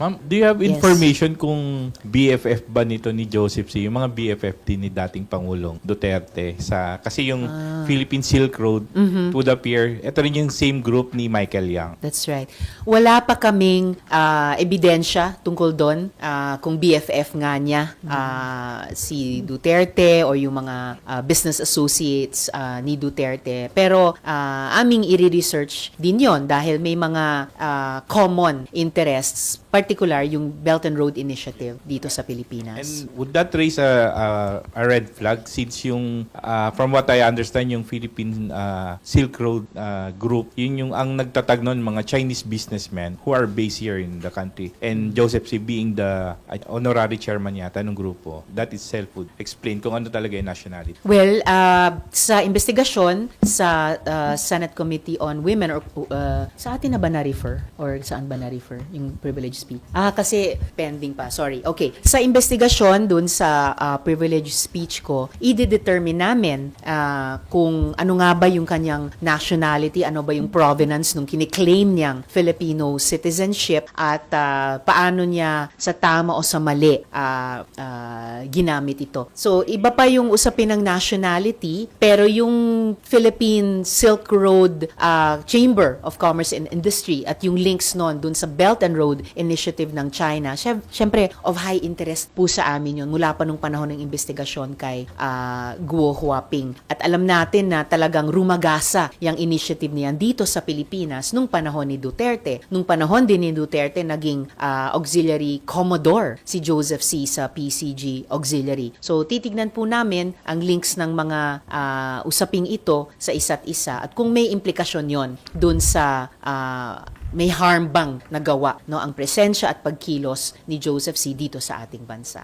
Ma'am, do you have Yes. information kung BFF ba nito ni Joseph C, yung mga BFF din ni dating Pangulong Duterte kasi yung Philippine Silk Road would appear, ito rin yung same group ni Michael Yang. That's right. Wala pa kaming ebidensya tungkol doon kung BFF nga niya si Duterte o yung mga business associates ni Duterte. Pero aming i-research din yon dahil may mga common interests, particular yung Belt and Road Initiative dito sa Pilipinas. And would that raise a red flag since yung, from what I understand, yung Philippine Silk Road group, yun yung ang nagtatag nun, mga Chinese businessmen who are based here in the country. And Joseph C. being the honorary chairman yata ng grupo, that itself would explain kung ano talaga yung nationality. Well, sa investigasyon sa Senate Committee on Women, or sa atin na ba na-refer? Or saan ba na-refer yung privilege speech? Kasi pending pa. Sorry. Okay. Sa investigasyon dun sa privilege speech ko, i-determine namin kung ano nga ba yung kanyang nationality, ano ba yung provenance nung kiniklaim niyang Filipino citizenship, at paano niya sa tama o sa mali ginamit ito. So, iba pa yung usapin ng nationality, pero yung Philippine Silk Road Chamber of Commerce and Industry at yung links nun dun sa Belt and Road Initiative ng China, syempre of high interest po sa amin yun mula pa nung panahon ng investigasyon kay Guo Huaping. At alam natin na talagang rumagasa yung initiative niyan dito sa Pilipinas nung panahon ni Duterte. Nung panahon din ni Duterte, naging auxiliary commodore si Joseph C. sa PCG Auxiliary. So, titignan po namin ang links ng mga usaping ito sa isa't isa at kung may implikasyon yon dun sa may harm bang nagawa, no, ang presensya at pagkilos ni Joseph C. dito sa ating bansa.